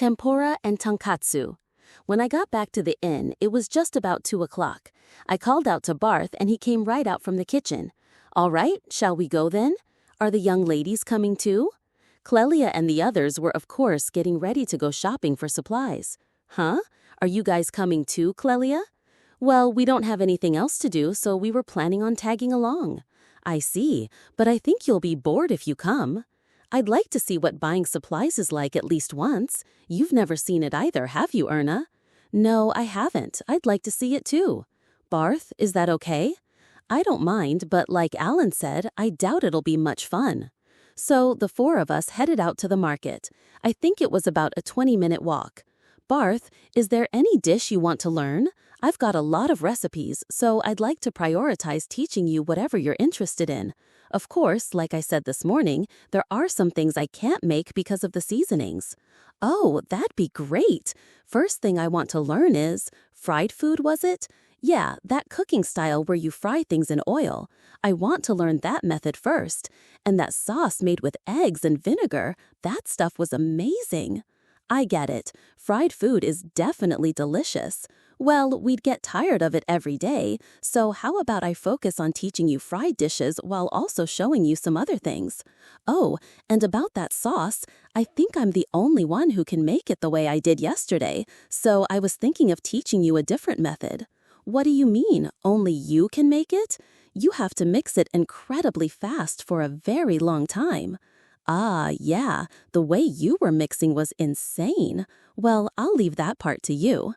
tempura and tonkatsu. When I got back to the inn, it was just about 2 o'clock. I called out to Barth and he came right out from the kitchen. All right, shall we go then? Are the young ladies coming too? Clelia and the others were of course getting ready to go shopping for supplies. Huh? Are you guys coming too, Clelia? Well, we don't have anything else to do, so we were planning on tagging along. I see, but I think you'll be bored if you come. I'd like to see what buying supplies is like at least once. You've never seen it either, have you, Erna? No, I haven't. I'd like to see it too. Barth, is that okay? I don't mind, but like Alan said, I doubt it'll be much fun. So the 4 of us headed out to the market. I think it was about a 20-minute walk. Barth, is there any dish you want to learn? I've got a lot of recipes, so I'd like to prioritize teaching you whatever you're interested in. Of course, like I said this morning, there are some things I can't make because of the seasonings. Oh, that'd be great. First thing I want to learn is, fried food, was it? Yeah, that cooking style where you fry things in oil. I want to learn that method first. And that sauce made with eggs and vinegar, that stuff was amazing. I get it. Fried food is definitely delicious. Well, we'd get tired of it every day, so how about I focus on teaching you fried dishes while also showing you some other things? Oh, and about that sauce, I think I'm the only one who can make it the way I did yesterday, so I was thinking of teaching you a different method. What do you mean, only you can make it? You have to mix it incredibly fast for a very long time. Ah, yeah, the way you were mixing was insane. Well, I'll leave that part to you.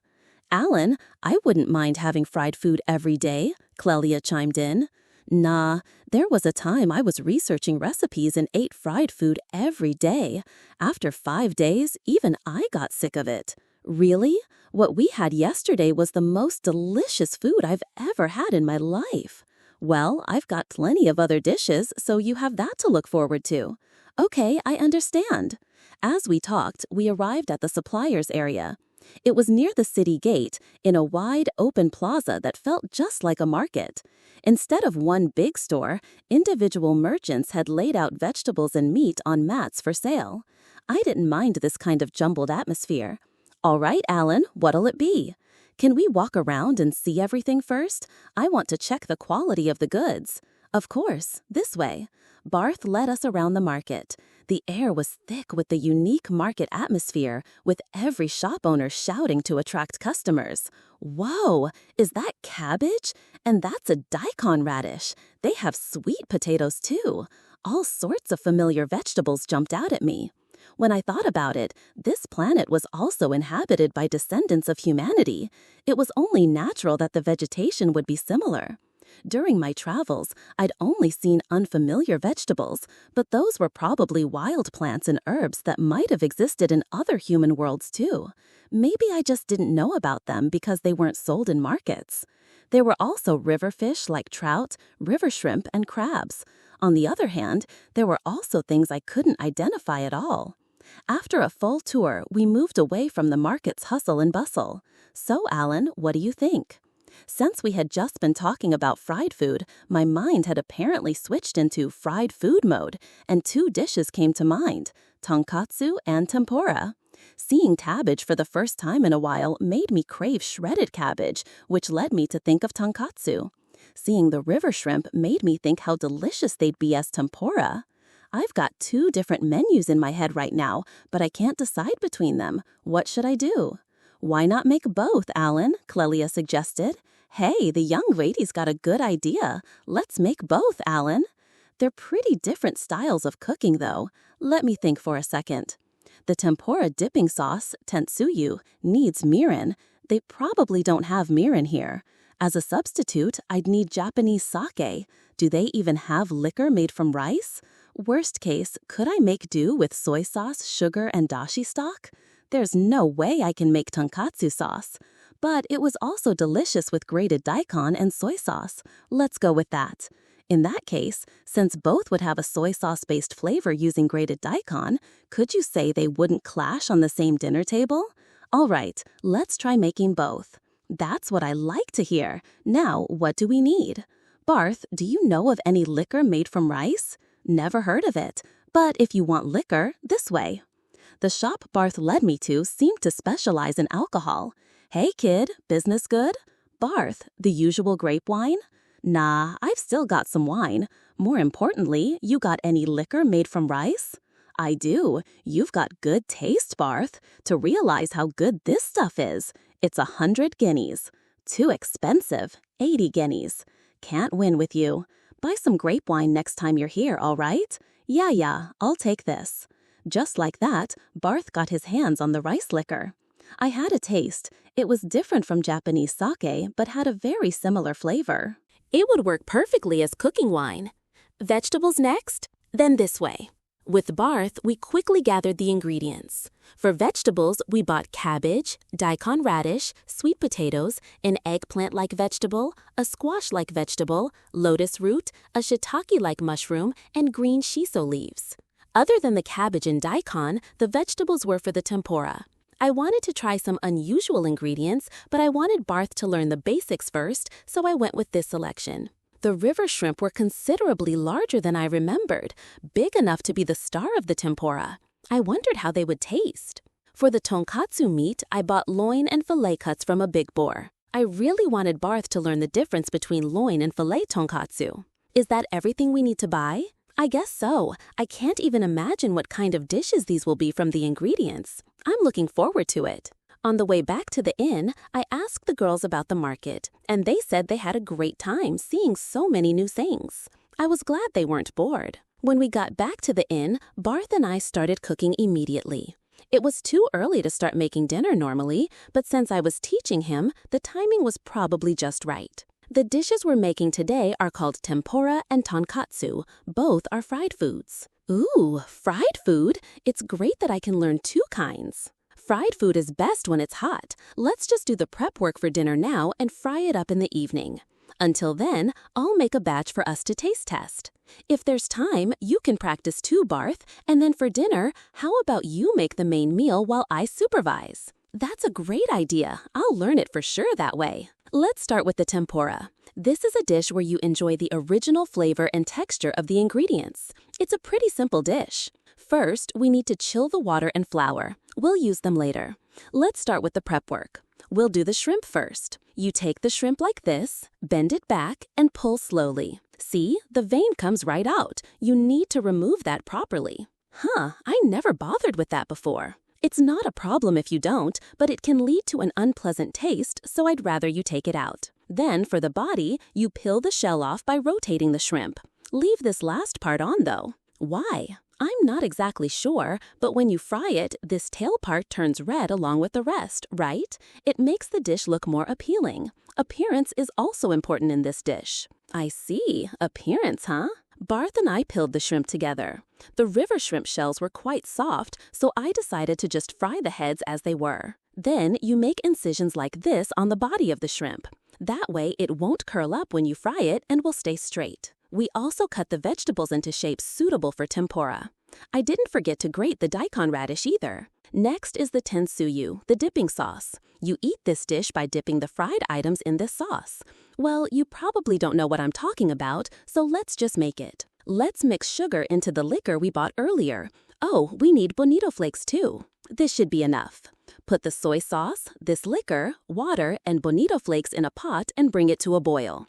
Alan, I wouldn't mind having fried food every day, Clelia chimed in. Nah, there was a time I was researching recipes and ate fried food every day. After 5 days, even I got sick of it. Really? What we had yesterday was the most delicious food I've ever had in my life. Well, I've got plenty of other dishes, so you have that to look forward to. Okay, I understand. As we talked, we arrived at the suppliers area. It was near the city gate, in a wide, open plaza that felt just like a market. Instead of one big store, individual merchants had laid out vegetables and meat on mats for sale. I didn't mind this kind of jumbled atmosphere. All right, Alan, what'll it be? Can we walk around and see everything first? I want to check the quality of the goods. Of course, this way. Barth led us around the market. The air was thick with the unique market atmosphere, with every shop owner shouting to attract customers. Whoa, is that cabbage? And that's a daikon radish. They have sweet potatoes too. All sorts of familiar vegetables jumped out at me. When I thought about it, this planet was also inhabited by descendants of humanity. It was only natural that the vegetation would be similar. During my travels, I'd only seen unfamiliar vegetables, but those were probably wild plants and herbs that might have existed in other human worlds too. Maybe I just didn't know about them because they weren't sold in markets. There were also river fish like trout, river shrimp, and crabs. On the other hand, there were also things I couldn't identify at all. After a full tour, we moved away from the market's hustle and bustle. So, Alan, what do you think? Since we had just been talking about fried food, my mind had apparently switched into fried food mode, and 2 dishes came to mind, tonkatsu and tempura. Seeing cabbage for the first time in a while made me crave shredded cabbage, which led me to think of tonkatsu. Seeing the river shrimp made me think how delicious they'd be as tempura. I've got 2 different menus in my head right now, but I can't decide between them. What should I do? Why not make both, Alan? Clelia suggested. Hey, the young lady's got a good idea. Let's make both, Alan. They're pretty different styles of cooking, though. Let me think for a second. The tempura dipping sauce, tentsuyu, needs mirin. They probably don't have mirin here. As a substitute, I'd need Japanese sake. Do they even have liquor made from rice? Worst case, could I make do with soy sauce, sugar, and dashi stock? There's no way I can make tonkatsu sauce. But it was also delicious with grated daikon and soy sauce. Let's go with that. In that case, since both would have a soy sauce-based flavor using grated daikon, could you say they wouldn't clash on the same dinner table? All right, let's try making both. That's what I like to hear. Now, what do we need? Barth, do you know of any liquor made from rice? Never heard of it. But if you want liquor, this way. The shop Barth led me to seemed to specialize in alcohol. Hey kid, business good? Barth, the usual grape wine? Nah, I've still got some wine. More importantly, you got any liquor made from rice? I do. You've got good taste, Barth. To realize how good this stuff is, it's 100 guineas. Too expensive, 80 guineas. Can't win with you. Buy some grape wine next time you're here, all right? Yeah, I'll take this. Just like that, Barth got his hands on the rice liquor. I had a taste. It was different from Japanese sake, but had a very similar flavor. It would work perfectly as cooking wine. Vegetables next? Then this way. With Barth, we quickly gathered the ingredients. For vegetables, we bought cabbage, daikon radish, sweet potatoes, an eggplant-like vegetable, a squash-like vegetable, lotus root, a shiitake-like mushroom, and green shiso leaves. Other than the cabbage and daikon, the vegetables were for the tempura. I wanted to try some unusual ingredients, but I wanted Barth to learn the basics first, so I went with this selection. The river shrimp were considerably larger than I remembered, big enough to be the star of the tempura. I wondered how they would taste. For the tonkatsu meat, I bought loin and fillet cuts from a big boar. I really wanted Barth to learn the difference between loin and fillet tonkatsu. Is that everything we need to buy? I guess so. I can't even imagine what kind of dishes these will be from the ingredients. I'm looking forward to it. On the way back to the inn, I asked the girls about the market, and they said they had a great time seeing so many new things. I was glad they weren't bored. When we got back to the inn, Barth and I started cooking immediately. It was too early to start making dinner normally, but since I was teaching him, the timing was probably just right. The dishes we're making today are called tempura and tonkatsu. Both are fried foods. Ooh, fried food? It's great that I can learn two kinds. Fried food is best when it's hot. Let's just do the prep work for dinner now and fry it up in the evening. Until then, I'll make a batch for us to taste test. If there's time, you can practice too, Barth, and then for dinner, how about you make the main meal while I supervise? That's a great idea. I'll learn it for sure that way. Let's start with the tempura. This is a dish where you enjoy the original flavor and texture of the ingredients. It's a pretty simple dish. First, we need to chill the water and flour. We'll use them later. Let's start with the prep work. We'll do the shrimp first. You take the shrimp like this, bend it back, and pull slowly. See, the vein comes right out. You need to remove that properly. I never bothered with that before. It's not a problem if you don't, but it can lead to an unpleasant taste, so I'd rather you take it out. Then, for the body, you peel the shell off by rotating the shrimp. Leave this last part on, though. Why? I'm not exactly sure, but when you fry it, this tail part turns red along with the rest, right? It makes the dish look more appealing. Appearance is also important in this dish. I see. Appearance, huh? Barth and I peeled the shrimp together. The river shrimp shells were quite soft, so I decided to just fry the heads as they were. Then you make incisions like this on the body of the shrimp. That way it won't curl up when you fry it and will stay straight. We also cut the vegetables into shapes suitable for tempura. I didn't forget to grate the daikon radish either. Next is the tensuyu, the dipping sauce. You eat this dish by dipping the fried items in this sauce. Well, you probably don't know what I'm talking about, so let's just make it. Let's mix sugar into the liquor we bought earlier. Oh, we need bonito flakes too. This should be enough. Put the soy sauce, this liquor, water, and bonito flakes in a pot and bring it to a boil.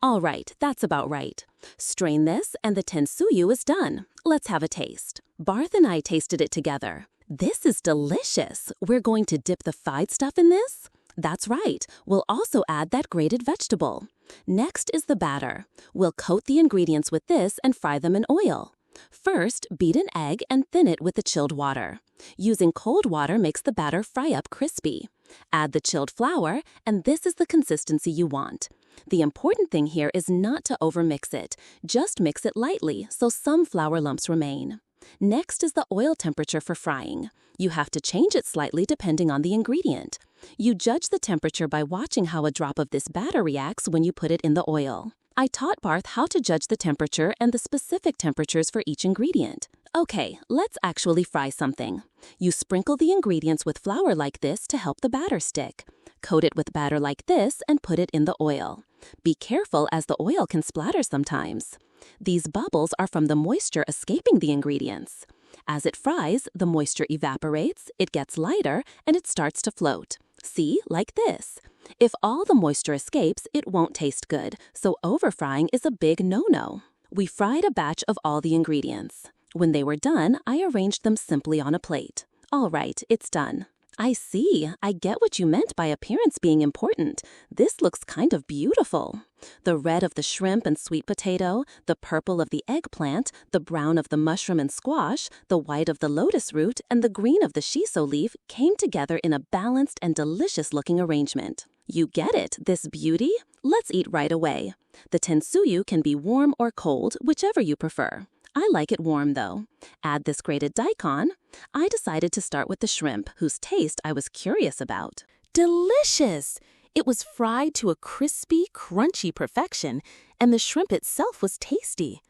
All right, that's about right. Strain this and the tensuyu is done. Let's have a taste. Barth and I tasted it together. This is delicious. We're going to dip the fried stuff in this? That's right. We'll also add that grated vegetable. Next is the batter. We'll coat the ingredients with this and fry them in oil. First, beat an egg and thin it with the chilled water. Using cold water makes the batter fry up crispy. Add the chilled flour, and this is the consistency you want. The important thing here is not to overmix it. Just mix it lightly so some flour lumps remain. Next is the oil temperature for frying. You have to change it slightly depending on the ingredient. You judge the temperature by watching how a drop of this batter reacts when you put it in the oil. I taught Barth how to judge the temperature and the specific temperatures for each ingredient. Okay, let's actually fry something. You sprinkle the ingredients with flour like this to help the batter stick. Coat it with batter like this and put it in the oil. Be careful as the oil can splatter sometimes. These bubbles are from the moisture escaping the ingredients. As it fries, the moisture evaporates, it gets lighter, and it starts to float. See, like this. If all the moisture escapes, it won't taste good, so overfrying is a big no-no. We fried a batch of all the ingredients. When they were done, I arranged them simply on a plate. All right, it's done. I see. I get what you meant by appearance being important. This looks kind of beautiful. The red of the shrimp and sweet potato, the purple of the eggplant, the brown of the mushroom and squash, the white of the lotus root, and the green of the shiso leaf came together in a balanced and delicious-looking arrangement. You get it, this beauty? Let's eat right away. The tensuyu can be warm or cold, whichever you prefer. I like it warm, though. Add this grated daikon. I decided to start with the shrimp, whose taste I was curious about. Delicious! It was fried to a crispy, crunchy perfection, and the shrimp itself was tasty.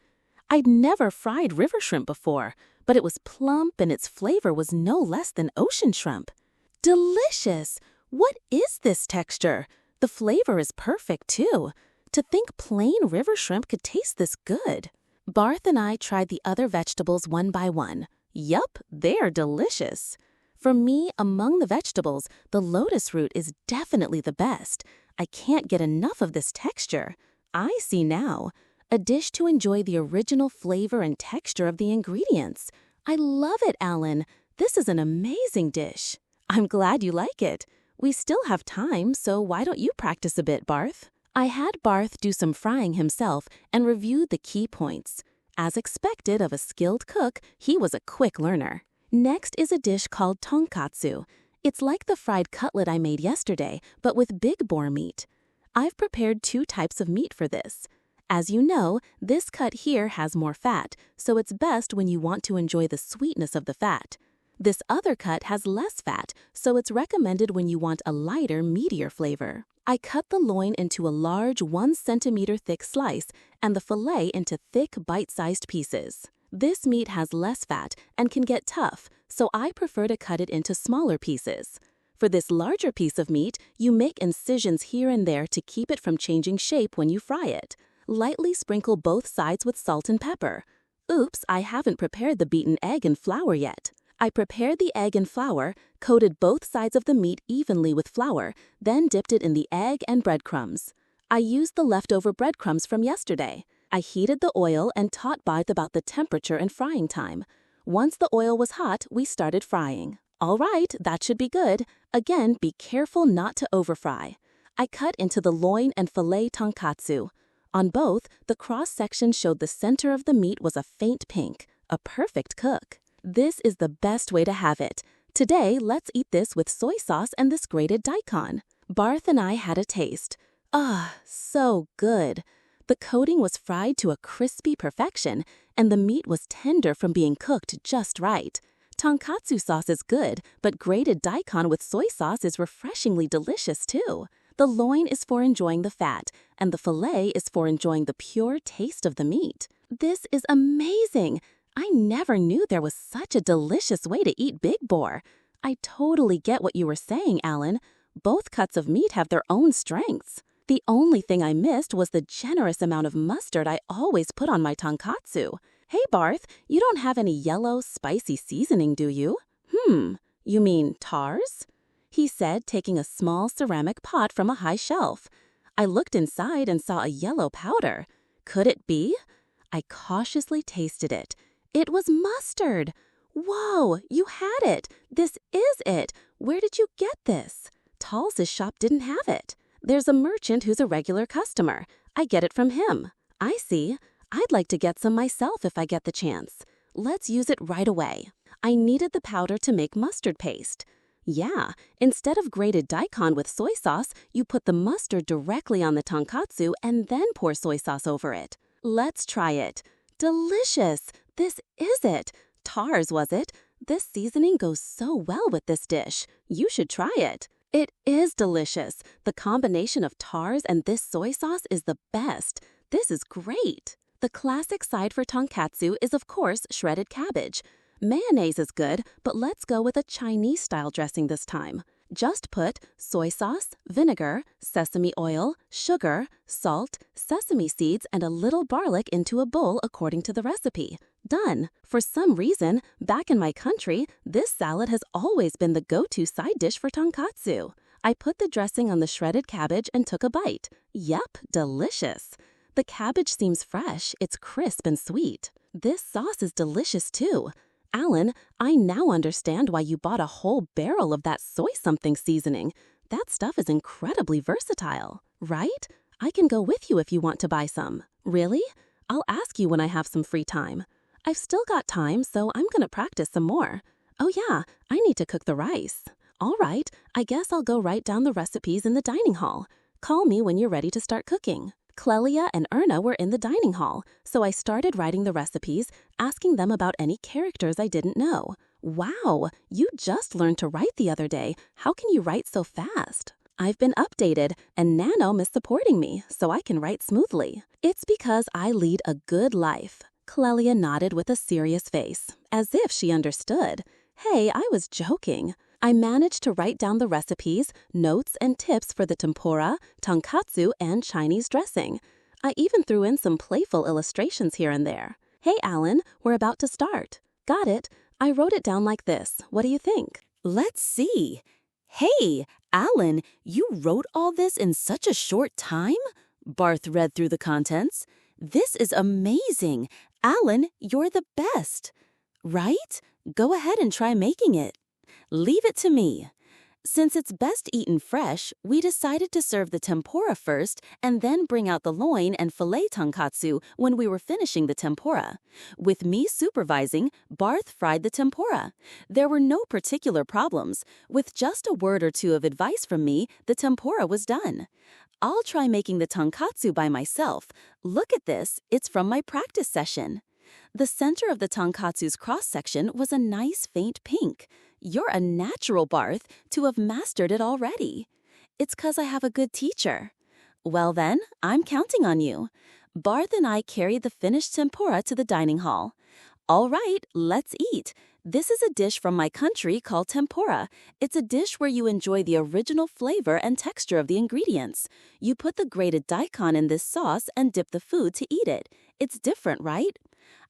I'd never fried river shrimp before, but it was plump and its flavor was no less than ocean shrimp. Delicious! What is this texture? The flavor is perfect, too. To think plain river shrimp could taste this good. Barth and I tried the other vegetables one by one. Yup, they're delicious. For me, among the vegetables, the lotus root is definitely the best. I can't get enough of this texture. I see now. A dish to enjoy the original flavor and texture of the ingredients. I love it, Alan. This is an amazing dish. I'm glad you like it. We still have time, so why don't you practice a bit, Barth? I had Barth do some frying himself and reviewed the key points. As expected of a skilled cook, he was a quick learner. Next is a dish called tonkatsu. It's like the fried cutlet I made yesterday, but with big boar meat. I've prepared 2 types of meat for this. As you know, this cut here has more fat, so it's best when you want to enjoy the sweetness of the fat. This other cut has less fat, so it's recommended when you want a lighter, meatier flavor. I cut the loin into a large 1 centimeter thick slice and the fillet into thick, bite-sized pieces. This meat has less fat and can get tough, so I prefer to cut it into smaller pieces. For this larger piece of meat, you make incisions here and there to keep it from changing shape when you fry it. Lightly sprinkle both sides with salt and pepper. Oops, I haven't prepared the beaten egg and flour yet. I prepared the egg and flour, coated both sides of the meat evenly with flour, then dipped it in the egg and breadcrumbs. I used the leftover breadcrumbs from yesterday. I heated the oil and taught Barth about the temperature and frying time. Once the oil was hot, we started frying. All right, that should be good. Again, be careful not to overfry. I cut into the loin and fillet tonkatsu. On both, the cross-section showed the center of the meat was a faint pink, a perfect cook. This is the best way to have it. Today, let's eat this with soy sauce and this grated daikon. Barth and I had a taste. Ah, so good. The coating was fried to a crispy perfection, and the meat was tender from being cooked just right. Tonkatsu sauce is good, but grated daikon with soy sauce is refreshingly delicious too. The loin is for enjoying the fat, and the fillet is for enjoying the pure taste of the meat. This is amazing! I never knew there was such a delicious way to eat big boar. I totally get what you were saying, Alan. Both cuts of meat have their own strengths. The only thing I missed was the generous amount of mustard I always put on my tonkatsu. Hey, Barth, you don't have any yellow, spicy seasoning, do you? You mean tars? He said, taking a small ceramic pot from a high shelf. I looked inside and saw a yellow powder. Could it be? I cautiously tasted it. It was mustard. Whoa, you had it. This is it. Where did you get this? Tals's shop didn't have it. There's a merchant who's a regular customer. I get it from him. I see. I'd like to get some myself if I get the chance. Let's use it right away. I needed the powder to make mustard paste. Yeah, instead of grated daikon with soy sauce, you put the mustard directly on the tonkatsu and then pour soy sauce over it. Let's try it. Delicious! This is it. Tars, was it? This seasoning goes so well with this dish. You should try it. It is delicious. The combination of tars and this soy sauce is the best. This is great. The classic side for tonkatsu is, of course, shredded cabbage. Mayonnaise is good, but let's go with a Chinese-style dressing this time. Just put soy sauce, vinegar, sesame oil, sugar, salt, sesame seeds, and a little garlic into a bowl according to the recipe. Done. For some reason, back in my country, this salad has always been the go-to side dish for tonkatsu. I put the dressing on the shredded cabbage and took a bite. Yep, delicious. The cabbage seems fresh, it's crisp and sweet. This sauce is delicious too. Alan, I now understand why you bought a whole barrel of that soy something seasoning. That stuff is incredibly versatile, right? I can go with you if you want to buy some. Really? I'll ask you when I have some free time. I've still got time, so I'm gonna practice some more. Oh yeah, I need to cook the rice. All right, I guess I'll go write down the recipes in the dining hall. Call me when you're ready to start cooking. Clelia and Erna were in the dining hall, so I started writing the recipes, asking them about any characters I didn't know. Wow, you just learned to write the other day. How can you write so fast? I've been updated, and Nanome is supporting me, so I can write smoothly. It's because I lead a good life. Clelia nodded with a serious face, as if she understood. Hey, I was joking. I managed to write down the recipes, notes, and tips for the tempura, tonkatsu, and Chinese dressing. I even threw in some playful illustrations here and there. Hey, Alan, we're about to start. Got it. I wrote it down like this. What do you think? Let's see. Hey, Alan, you wrote all this in such a short time? Barth read through the contents. This is amazing. Alan, you're the best. Right? Go ahead and try making it. Leave it to me. Since it's best eaten fresh, we decided to serve the tempura first and then bring out the loin and filet tonkatsu when we were finishing the tempura. With me supervising, Barth fried the tempura. There were no particular problems. With just a word or two of advice from me, the tempura was done. I'll try making the tonkatsu by myself. Look at this, it's from my practice session. The center of the tonkatsu's cross-section was a nice faint pink. You're a natural, Barth, to have mastered it already. It's 'cause I have a good teacher. Well then, I'm counting on you. Barth and I carried the finished tempura to the dining hall. All right, let's eat. This is a dish from my country called tempura. It's a dish where you enjoy the original flavor and texture of the ingredients. You put the grated daikon in this sauce and dip the food to eat it. It's different, right?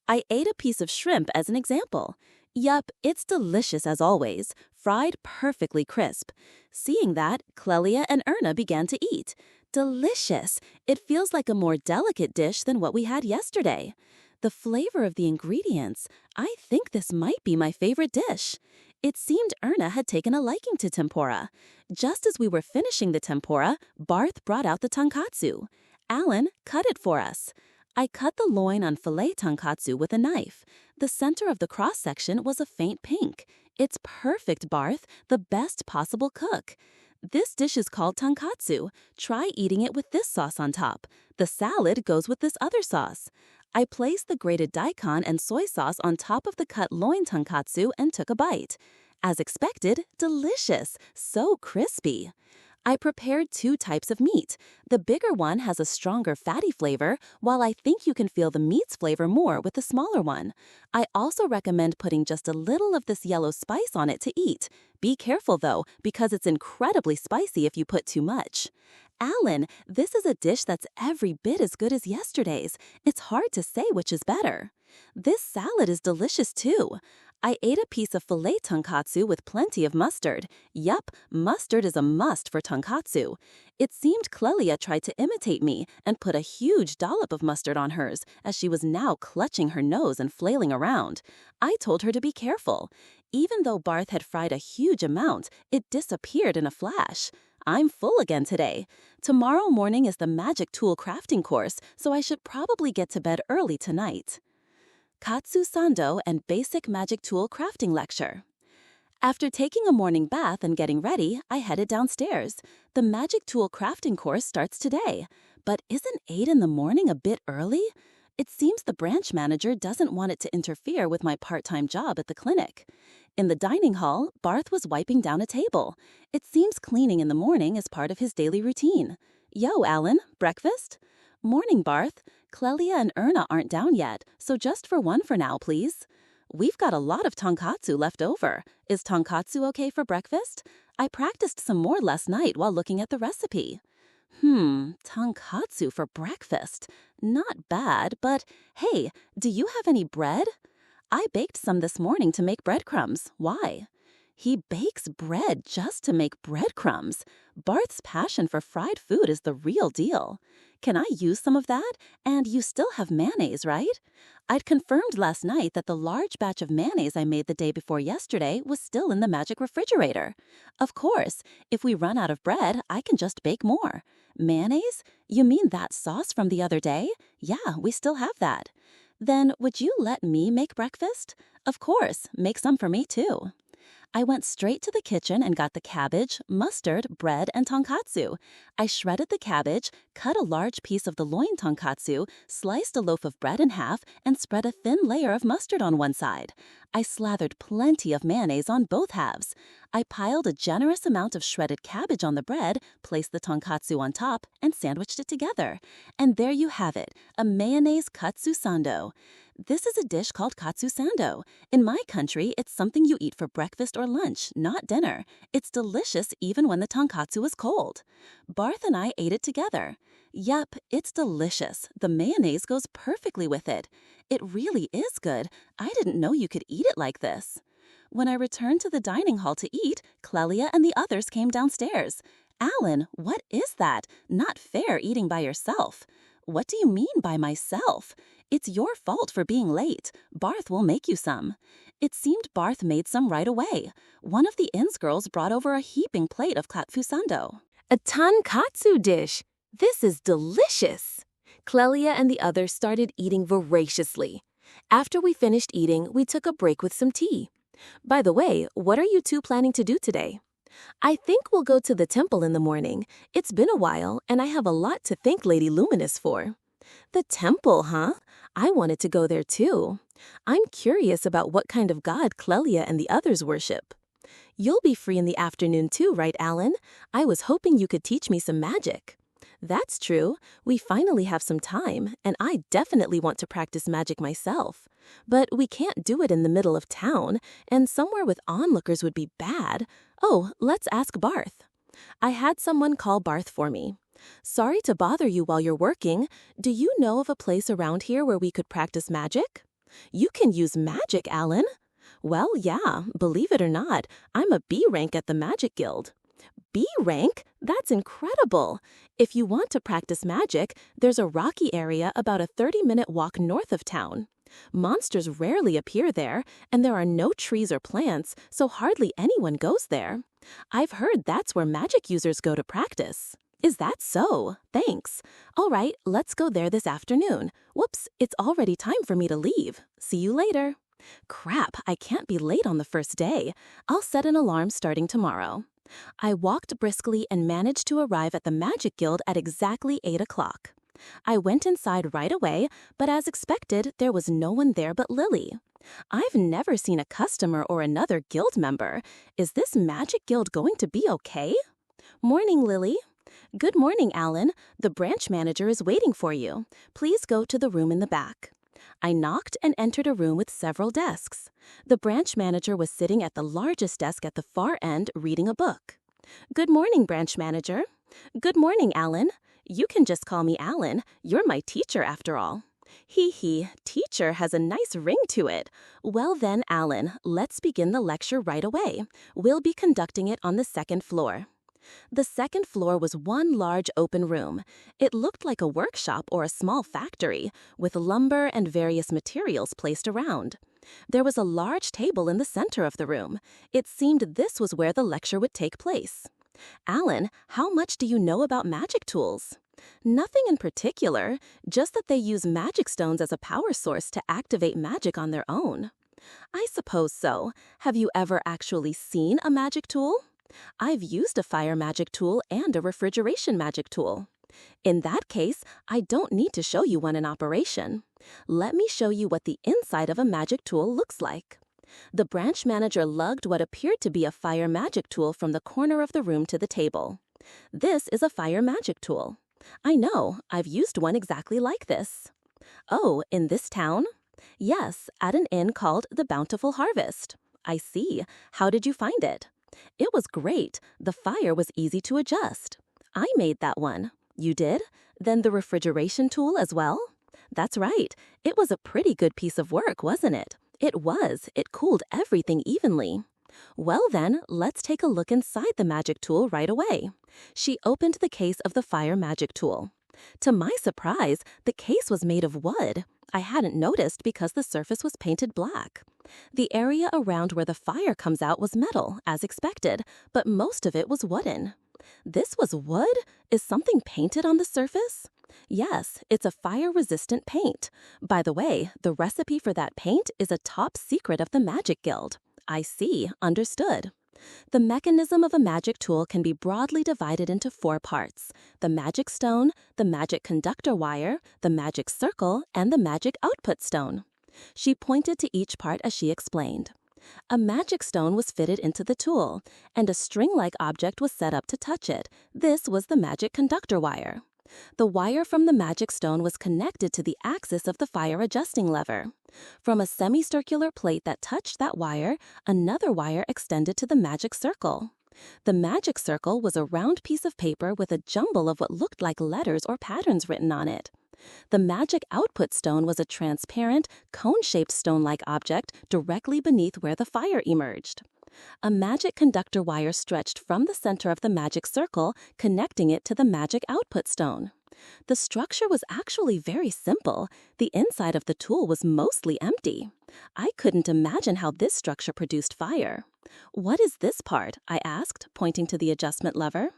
I ate a piece of shrimp as an example. Yup, it's delicious as always, fried perfectly crisp. Seeing that, Clelia and Erna began to eat. Delicious! It feels like a more delicate dish than what we had yesterday. The flavor of the ingredients, I think this might be my favorite dish. It seemed Erna had taken a liking to tempura. Just as we were finishing the tempura, Barth brought out the tonkatsu. Alan, cut it for us. I cut the loin on filet tonkatsu with a knife. The center of the cross-section was a faint pink. It's perfect, Barth, the best possible cook. This dish is called tonkatsu. Try eating it with this sauce on top. The salad goes with this other sauce. I placed the grated daikon and soy sauce on top of the cut loin tonkatsu and took a bite. As expected, delicious, so crispy. I prepared 2 types of meat. The bigger one has a stronger fatty flavor, while I think you can feel the meat's flavor more with the smaller one. I also recommend putting just a little of this yellow spice on it to eat. Be careful though, because it's incredibly spicy if you put too much. Alan, this is a dish that's every bit as good as yesterday's. It's hard to say which is better. This salad is delicious too. I ate a piece of filet tonkatsu with plenty of mustard. Yup, mustard is a must for tonkatsu. It seemed Clelia tried to imitate me and put a huge dollop of mustard on hers, as she was now clutching her nose and flailing around. I told her to be careful. Even though Barth had fried a huge amount, it disappeared in a flash. I'm full again today. Tomorrow morning is the magic tool crafting course, so I should probably get to bed early tonight. Katsu Sando and Basic Magic Tool Crafting Lecture. After taking a morning bath and getting ready, I headed downstairs. The Magic Tool Crafting course starts today. But isn't 8 in the morning a bit early? It seems the branch manager doesn't want it to interfere with my part-time job at the clinic. In the dining hall, Barth was wiping down a table. It seems cleaning in the morning is part of his daily routine. Yo, Alan, breakfast? Morning, Barth. Clelia and Erna aren't down yet, so just for one for now, please. We've got a lot of tonkatsu left over. Is tonkatsu okay for breakfast? I practiced some more last night while looking at the recipe. Tonkatsu for breakfast. Not bad, but hey, do you have any bread? I baked some this morning to make breadcrumbs. Why? He bakes bread just to make breadcrumbs. Barth's passion for fried food is the real deal. Can I use some of that? And you still have mayonnaise, right? I'd confirmed last night that the large batch of mayonnaise I made the day before yesterday was still in the magic refrigerator. Of course, if we run out of bread, I can just bake more. Mayonnaise? You mean that sauce from the other day? Yeah, we still have that. Then would you let me make breakfast? Of course, make some for me too. I went straight to the kitchen and got the cabbage, mustard, bread, and tonkatsu. I shredded the cabbage, cut a large piece of the loin tonkatsu, sliced a loaf of bread in half, and spread a thin layer of mustard on one side. I slathered plenty of mayonnaise on both halves. I piled a generous amount of shredded cabbage on the bread, placed the tonkatsu on top, and sandwiched it together. And there you have it, a mayonnaise katsu sando. This is a dish called katsu sando. In my country, it's something you eat for breakfast or lunch, not dinner. It's delicious even when the tonkatsu is cold. Barth and I ate it together. Yep, it's delicious. The mayonnaise goes perfectly with it. It really is good. I didn't know you could eat it like this. When I returned to the dining hall to eat, Clelia and the others came downstairs. Alan, what is that? Not fair eating by yourself. What do you mean by myself? It's your fault for being late. Barth will make you some. It seemed Barth made some right away. One of the inn's girls brought over a heaping plate of katsu sando. A tonkatsu dish. This is delicious. Clelia and the others started eating voraciously. After we finished eating, we took a break with some tea. By the way, what are you two planning to do today? I think we'll go to the temple in the morning. It's been a while, and I have a lot to thank Lady Luminous for. The temple, huh? I wanted to go there too. I'm curious about what kind of god Clelia and the others worship. You'll be free in the afternoon too, right, Alan? I was hoping you could teach me some magic. That's true. We finally have some time, and I definitely want to practice magic myself. But we can't do it in the middle of town, and somewhere with onlookers would be bad. Oh, let's ask Barth. I had someone call Barth for me. Sorry to bother you while you're working. Do you know of a place around here where we could practice magic? You can use magic, Alan. Well, yeah, believe it or not, I'm a B rank at the Magic Guild. B rank? That's incredible. If you want to practice magic, there's a rocky area about a 30-minute walk north of town. Monsters rarely appear there, and there are no trees or plants, so hardly anyone goes there. I've heard that's where magic users go to practice. Is that so? Thanks. All right, let's go there this afternoon. Whoops, it's already time for me to leave. See you later. Crap, I can't be late on the first day. I'll set an alarm starting tomorrow. I walked briskly and managed to arrive at the Magic Guild at exactly 8 o'clock. I went inside right away, but as expected, there was no one there but Lily. I've never seen a customer or another guild member. Is this Magic Guild going to be okay? Morning, Lily. Good morning, Alan. The branch manager is waiting for you. Please go to the room in the back. I knocked and entered a room with several desks. The branch manager was sitting at the largest desk at the far end reading a book. Good morning, branch manager. Good morning, Alan. You can just call me Alan. You're my teacher after all. Hee, teacher has a nice ring to it. Well then, Alan, let's begin the lecture right away. We'll be conducting it on the second floor. The second floor was one large open room. It looked like a workshop or a small factory, with lumber and various materials placed around. There was a large table in the center of the room. It seemed this was where the lecture would take place. Alan, how much do you know about magic tools? Nothing in particular, just that they use magic stones as a power source to activate magic on their own. I suppose so. Have you ever actually seen a magic tool? I've used a fire magic tool and a refrigeration magic tool. In that case, I don't need to show you one in operation. Let me show you what the inside of a magic tool looks like. The branch manager lugged what appeared to be a fire magic tool from the corner of the room to the table. This is a fire magic tool. I know, I've used one exactly like this. Oh, in this town? Yes, at an inn called the Bountiful Harvest. I see. How did you find it? It was great. The fire was easy to adjust. I made that one. You did? Then the refrigeration tool as well? That's right. It was a pretty good piece of work, wasn't it? It was. It cooled everything evenly. Well then, let's take a look inside the magic tool right away. She opened the case of the fire magic tool. To my surprise, the case was made of wood. I hadn't noticed because the surface was painted black. The area around where the fire comes out was metal, as expected, but most of it was wooden. This was wood? Is something painted on the surface? Yes, it's a fire-resistant paint. By the way, the recipe for that paint is a top secret of the Magic Guild. I see, understood. The mechanism of a magic tool can be broadly divided into 4 parts: the magic stone, the magic conductor wire, the magic circle, and the magic output stone. She pointed to each part as she explained. A magic stone was fitted into the tool, and a string-like object was set up to touch it. This was the magic conductor wire. The wire from the magic stone was connected to the axis of the fire adjusting lever. From a semicircular plate that touched that wire, another wire extended to the magic circle. The magic circle was a round piece of paper with a jumble of what looked like letters or patterns written on it. The magic output stone was a transparent, cone-shaped stone-like object directly beneath where the fire emerged. A magic conductor wire stretched from the center of the magic circle, connecting it to the magic output stone. The structure was actually very simple. The inside of the tool was mostly empty. I couldn't imagine how this structure produced fire. "What is this part?" I asked, pointing to the adjustment lever.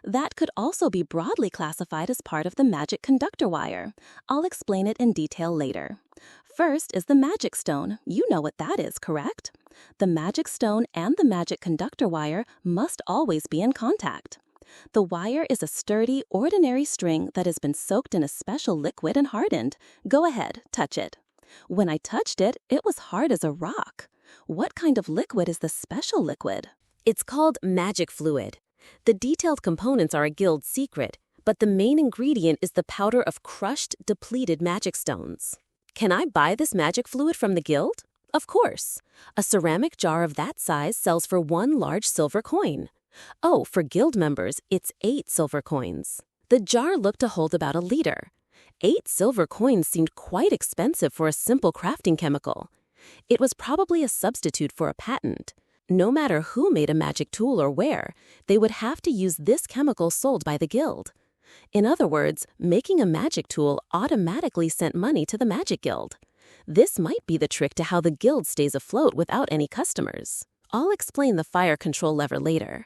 That could also be broadly classified as part of the magic conductor wire. I'll explain it in detail later. First is the magic stone. You know what that is, correct? The magic stone and the magic conductor wire must always be in contact. The wire is a sturdy, ordinary string that has been soaked in a special liquid and hardened. Go ahead, touch it. When I touched it, it was hard as a rock. What kind of liquid is the special liquid? It's called magic fluid. The detailed components are a guild secret, but the main ingredient is the powder of crushed, depleted magic stones. Can I buy this magic fluid from the guild? Of course. A ceramic jar of that size sells for 1 large silver coin. Oh, for guild members, it's 8 silver coins. The jar looked to hold about a liter. 8 silver coins seemed quite expensive for a simple crafting chemical. It was probably a substitute for a patent. No matter who made a magic tool or where, they would have to use this chemical sold by the guild. In other words, making a magic tool automatically sent money to the Magic Guild. This might be the trick to how the guild stays afloat without any customers. I'll explain the fire control lever later.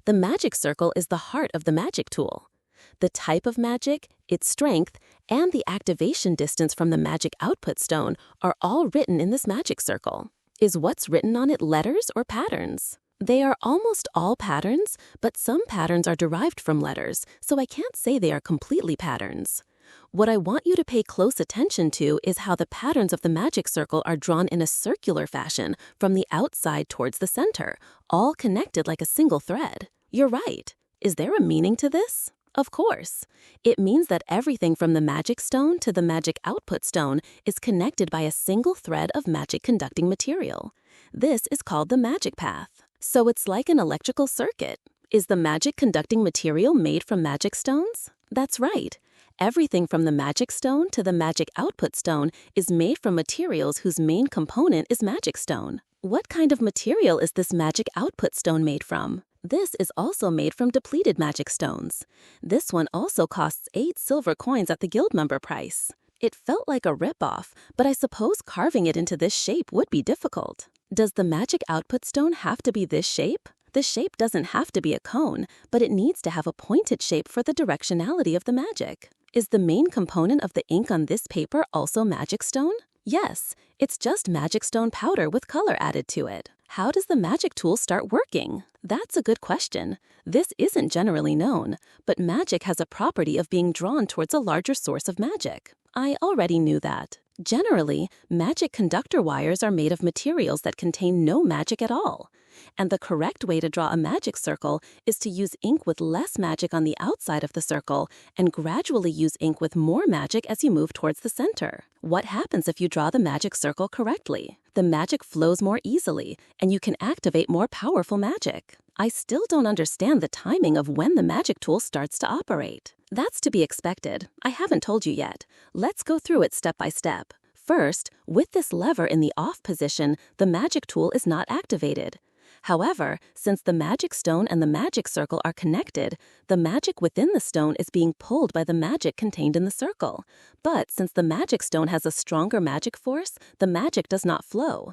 The magic circle is the heart of the magic tool. The type of magic, its strength, and the activation distance from the magic output stone are all written in this magic circle. Is what's written on it letters or patterns? They are almost all patterns, but some patterns are derived from letters, so I can't say they are completely patterns. What I want you to pay close attention to is how the patterns of the magic circle are drawn in a circular fashion from the outside towards the center, all connected like a single thread. You're right. Is there a meaning to this? Of course. It means that everything from the magic stone to the magic output stone is connected by a single thread of magic conducting material. This is called the magic path. So it's like an electrical circuit. Is the magic conducting material made from magic stones? That's right. Everything from the magic stone to the magic output stone is made from materials whose main component is magic stone. What kind of material is this magic output stone made from? This is also made from depleted magic stones. This one also costs 8 silver coins at the guild member price. It felt like a ripoff, but I suppose carving it into this shape would be difficult. Does the magic output stone have to be this shape? The shape doesn't have to be a cone, but it needs to have a pointed shape for the directionality of the magic. Is the main component of the ink on this paper also magic stone? Yes, it's just magic stone powder with color added to it. How does the magic tool start working? That's a good question. This isn't generally known, but magic has a property of being drawn towards a larger source of magic. I already knew that. Generally, magic conductor wires are made of materials that contain no magic at all. And the correct way to draw a magic circle is to use ink with less magic on the outside of the circle and gradually use ink with more magic as you move towards the center. What happens if you draw the magic circle correctly? The magic flows more easily, and you can activate more powerful magic. I still don't understand the timing of when the magic tool starts to operate. That's to be expected. I haven't told you yet. Let's go through it step by step. First, with this lever in the off position, the magic tool is not activated. However, since the magic stone and the magic circle are connected, the magic within the stone is being pulled by the magic contained in the circle. But since the magic stone has a stronger magic force, the magic does not flow.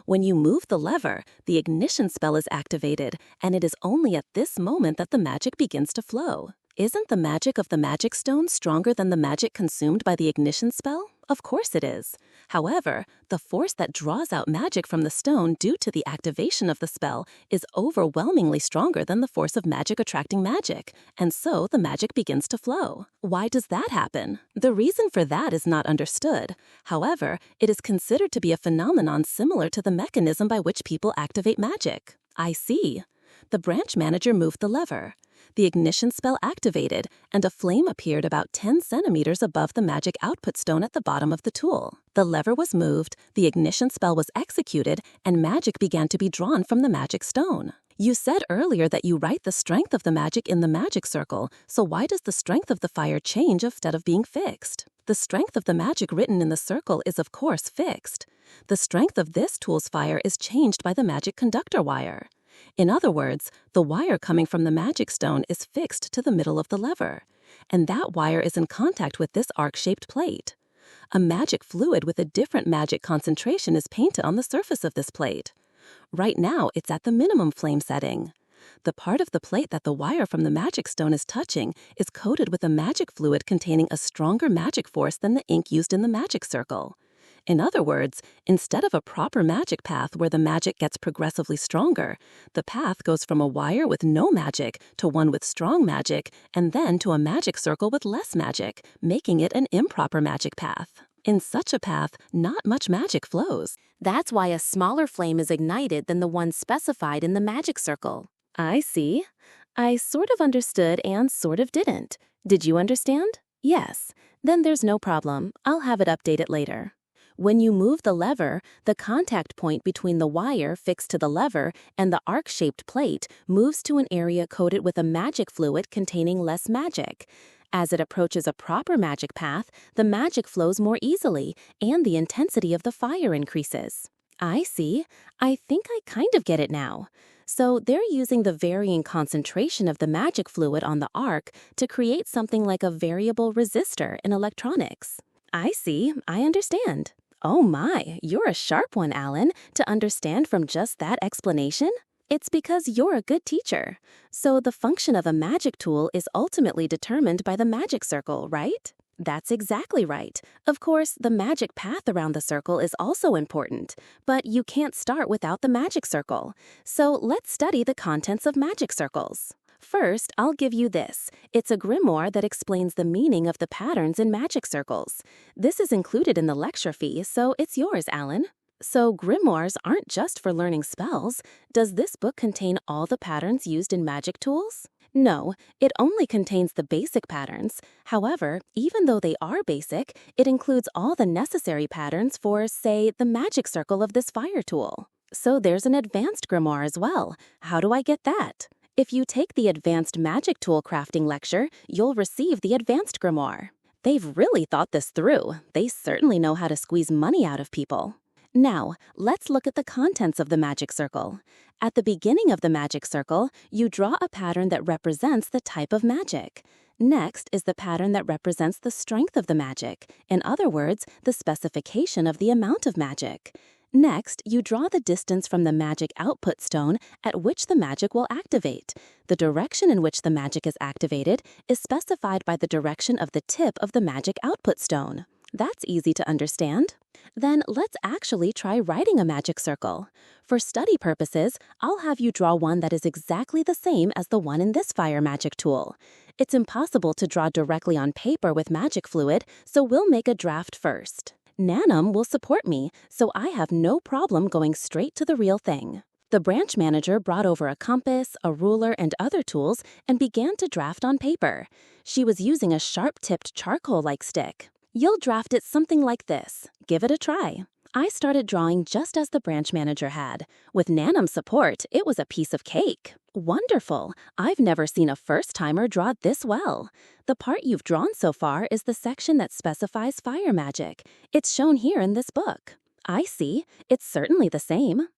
When you move the lever, the ignition spell is activated, and it is only at this moment that the magic begins to flow. Isn't the magic of the magic stone stronger than the magic consumed by the ignition spell? Of course it is. However, the force that draws out magic from the stone due to the activation of the spell is overwhelmingly stronger than the force of magic attracting magic, and so the magic begins to flow. Why does that happen? The reason for that is not understood. However, it is considered to be a phenomenon similar to the mechanism by which people activate magic. I see. The branch manager moved the lever. The ignition spell activated, and a flame appeared about 10 centimeters above the magic output stone at the bottom of the tool. The lever was moved, the ignition spell was executed, and magic began to be drawn from the magic stone. You said earlier that you write the strength of the magic in the magic circle, so why does the strength of the fire change instead of being fixed? The strength of the magic written in the circle is of course fixed. The strength of this tool's fire is changed by the magic conductor wire. In other words, the wire coming from the magic stone is fixed to the middle of the lever, and that wire is in contact with this arc-shaped plate. A magic fluid with a different magic concentration is painted on the surface of this plate. Right now, it's at the minimum flame setting. The part of the plate that the wire from the magic stone is touching is coated with a magic fluid containing a stronger magic force than the ink used in the magic circle. In other words, instead of a proper magic path where the magic gets progressively stronger, the path goes from a wire with no magic to one with strong magic, and then to a magic circle with less magic, making it an improper magic path. In such a path, not much magic flows. That's why a smaller flame is ignited than the one specified in the magic circle. I see. I sort of understood and sort of didn't. Did you understand? Yes. Then there's no problem. I'll have it updated later. When you move the lever, the contact point between the wire fixed to the lever and the arc-shaped plate moves to an area coated with a magic fluid containing less magic. As it approaches a proper magic path, the magic flows more easily, and the intensity of the fire increases. I see. I think I kind of get it now. So they're using the varying concentration of the magic fluid on the arc to create something like a variable resistor in electronics. I see. I understand. Oh my, you're a sharp one, Alan, to understand from just that explanation. It's because you're a good teacher. So the function of a magic tool is ultimately determined by the magic circle, right? That's exactly right. Of course, the magic path around the circle is also important, but you can't start without the magic circle. So let's study the contents of magic circles. First, I'll give you this. It's a grimoire that explains the meaning of the patterns in magic circles. This is included in the lecture fee, so it's yours, Alan. So grimoires aren't just for learning spells. Does this book contain all the patterns used in magic tools? No, it only contains the basic patterns. However, even though they are basic, it includes all the necessary patterns for, say, the magic circle of this fire tool. So there's an advanced grimoire as well. How do I get that? If you take the Advanced Magic Tool Crafting lecture, you'll receive the Advanced Grimoire. They've really thought this through. They certainly know how to squeeze money out of people. Now, let's look at the contents of the magic circle. At the beginning of the magic circle, you draw a pattern that represents the type of magic. Next is the pattern that represents the strength of the magic. In other words, the specification of the amount of magic. Next, you draw the distance from the magic output stone at which the magic will activate. The direction in which the magic is activated is specified by the direction of the tip of the magic output stone. That's easy to understand. Then let's actually try writing a magic circle. For study purposes, I'll have you draw one that is exactly the same as the one in this fire magic tool. It's impossible to draw directly on paper with magic fluid, so we'll make a draft first. Nanome will support me, so I have no problem going straight to the real thing. The branch manager brought over a compass, a ruler, and other tools and began to draft on paper. She was using a sharp-tipped charcoal-like stick. You'll draft it something like this. Give it a try. I started drawing just as the branch manager had. With nanom support, it was a piece of cake. Wonderful! I've never seen a first-timer draw this well. The part you've drawn so far is the section that specifies fire magic. It's shown here in this book. I see. It's certainly the same.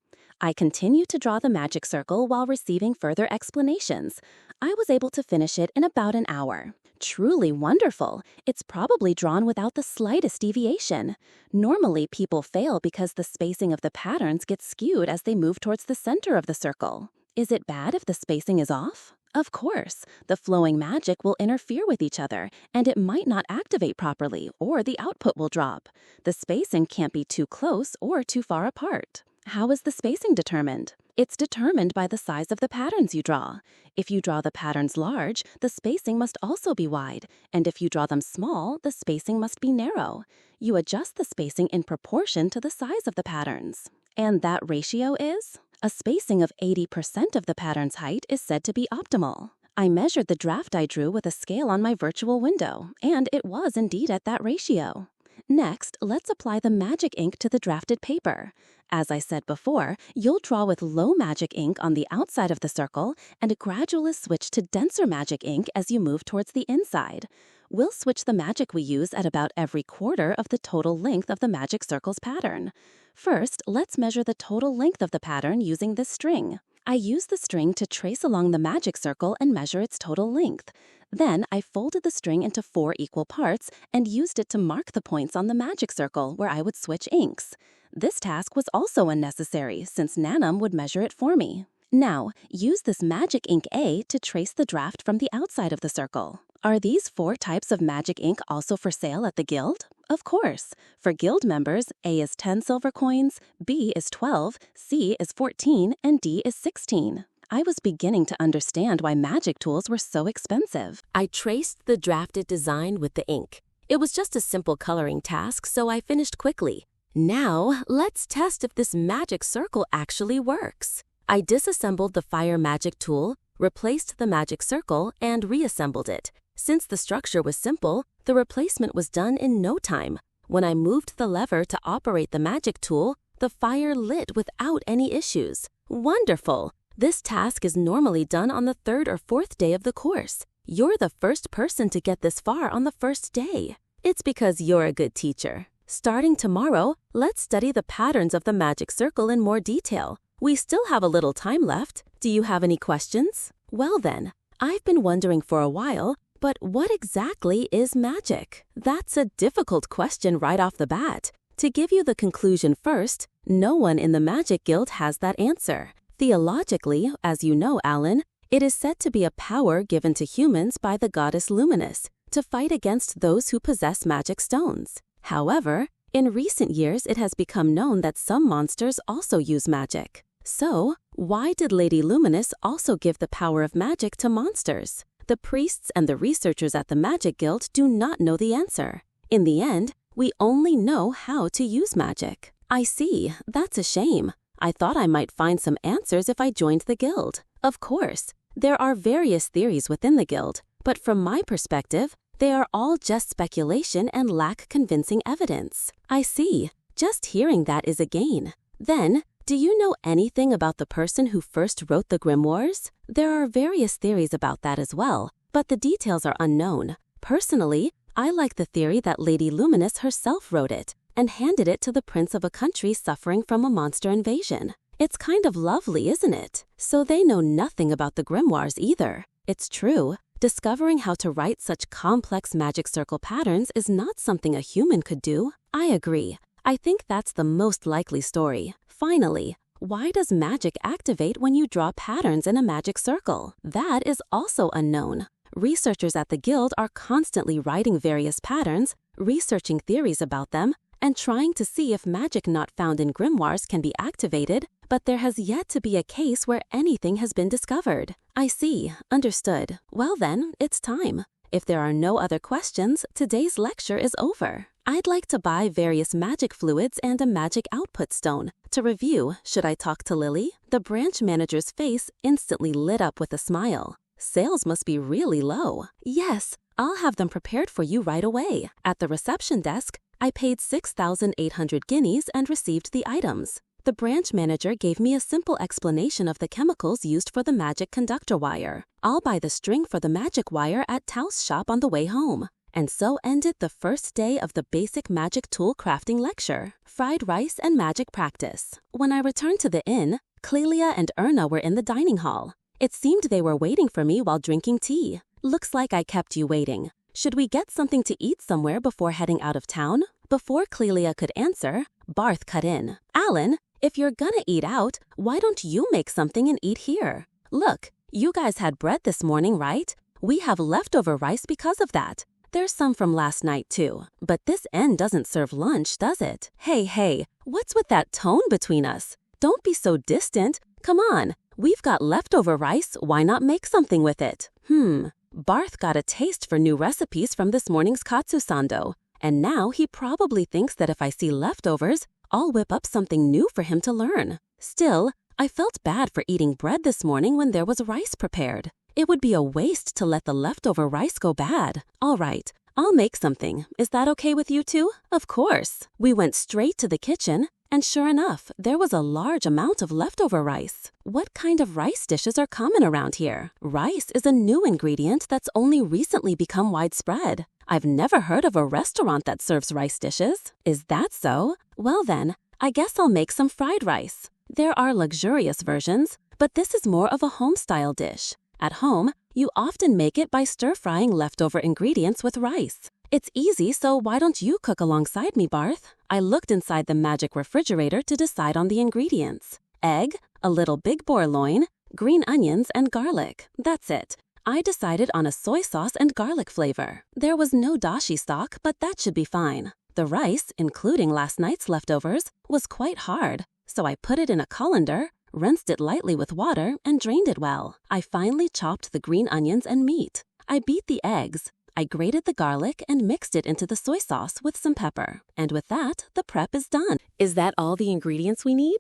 I continued to draw the magic circle while receiving further explanations. I was able to finish it in about an hour. Truly wonderful. It's probably drawn without the slightest deviation. Normally, people fail because the spacing of the patterns gets skewed as they move towards the center of the circle. Is it bad if the spacing is off? Of course. The flowing magic will interfere with each other, and it might not activate properly, or the output will drop. The spacing can't be too close or too far apart. How is the spacing determined? It's determined by the size of the patterns you draw. If you draw the patterns large, the spacing must also be wide, and if you draw them small, the spacing must be narrow. You adjust the spacing in proportion to the size of the patterns. And that ratio is? A spacing of 80% of the pattern's height is said to be optimal. I measured the draft I drew with a scale on my virtual window, and it was indeed at that ratio. Next, let's apply the magic ink to the drafted paper. As I said before, you'll draw with low magic ink on the outside of the circle and gradually switch to denser magic ink as you move towards the inside. We'll switch the magic we use at about every quarter of the total length of the magic circle's pattern. First, let's measure the total length of the pattern using this string. I use the string to trace along the magic circle and measure its total length. Then I folded the string into 4 equal parts and used it to mark the points on the magic circle where I would switch inks. This task was also unnecessary since nanom would measure it for me. Now, use this magic ink A to trace the draft from the outside of the circle. Are these 4 types of magic ink also for sale at the guild? Of course. For guild members, A is 10 silver coins, B is 12, C is 14, and D is 16. I was beginning to understand why magic tools were so expensive. I traced the drafted design with the ink. It was just a simple coloring task, so I finished quickly. Now, let's test if this magic circle actually works. I disassembled the fire magic tool, replaced the magic circle, and reassembled it. Since the structure was simple, the replacement was done in no time. When I moved the lever to operate the magic tool, the fire lit without any issues. Wonderful! This task is normally done on the 3rd or 4th day of the course. You're the first person to get this far on the first day. It's because you're a good teacher. Starting tomorrow, let's study the patterns of the magic circle in more detail. We still have a little time left. Do you have any questions? Well then, I've been wondering for a while, but what exactly is magic? That's a difficult question right off the bat. To give you the conclusion first, no one in the Magic Guild has that answer. Theologically, as you know, Alan, it is said to be a power given to humans by the goddess Luminous to fight against those who possess magic stones. However, in recent years it has become known that some monsters also use magic. So, why did Lady Luminous also give the power of magic to monsters? The priests and the researchers at the Magic Guild do not know the answer. In the end, we only know how to use magic. I see, that's a shame. I thought I might find some answers if I joined the guild. Of course, there are various theories within the guild, but from my perspective, they are all just speculation and lack convincing evidence. I see. Just hearing that is a gain. Then, do you know anything about the person who first wrote the grimoires? There are various theories about that as well, but the details are unknown. Personally, I like the theory that Lady Luminous herself wrote it and handed it to the prince of a country suffering from a monster invasion. It's kind of lovely, isn't it? So they know nothing about the grimoires either. It's true. Discovering how to write such complex magic circle patterns is not something a human could do. I agree. I think that's the most likely story. Finally, why does magic activate when you draw patterns in a magic circle? That is also unknown. Researchers at the guild are constantly writing various patterns, researching theories about them, and trying to see if magic not found in grimoires can be activated, but there has yet to be a case where anything has been discovered. I see. Understood. Well then, it's time. If there are no other questions, today's lecture is over. I'd like to buy various magic fluids and a magic output stone. To review, should I talk to Lily? The branch manager's face instantly lit up with a smile. Sales must be really low. Yes, I'll have them prepared for you right away. At the reception desk, I paid 6,800 guineas and received the items. The branch manager gave me a simple explanation of the chemicals used for the magic conductor wire. I'll buy the string for the magic wire at Tao's shop on the way home. And so ended the first day of the basic magic tool crafting lecture, fried rice and magic practice. When I returned to the inn, Clelia and Erna were in the dining hall. It seemed they were waiting for me while drinking tea. Looks like I kept you waiting. Should we get something to eat somewhere before heading out of town? Before Clelia could answer, Barth cut in. Alan, if you're gonna eat out, why don't you make something and eat here? Look, you guys had bread this morning, right? We have leftover rice because of that. There's some from last night too. But this inn doesn't serve lunch, does it? Hey, what's with that tone between us? Don't be so distant. Come on, we've got leftover rice, why not make something with it? Barth got a taste for new recipes from this morning's katsu-sando. And now he probably thinks that if I see leftovers, I'll whip up something new for him to learn. Still, I felt bad for eating bread this morning when there was rice prepared. It would be a waste to let the leftover rice go bad. All right, I'll make something. Is that okay with you two? Of course. We went straight to the kitchen, and sure enough, there was a large amount of leftover rice. What kind of rice dishes are common around here? Rice is a new ingredient that's only recently become widespread. I've never heard of a restaurant that serves rice dishes. Is that so? Well then, I guess I'll make some fried rice. There are luxurious versions, but this is more of a home-style dish. At home, you often make it by stir-frying leftover ingredients with rice. It's easy, so why don't you cook alongside me, Barth? I looked inside the magic refrigerator to decide on the ingredients. Egg, a little big boar loin, green onions, and garlic. That's it. I decided on a soy sauce and garlic flavor. There was no dashi stock, but that should be fine. The rice, including last night's leftovers, was quite hard, so I put it in a colander, rinsed it lightly with water, and drained it well. I finely chopped the green onions and meat. I beat the eggs. I grated the garlic and mixed it into the soy sauce with some pepper. And with that, the prep is done. Is that all the ingredients we need?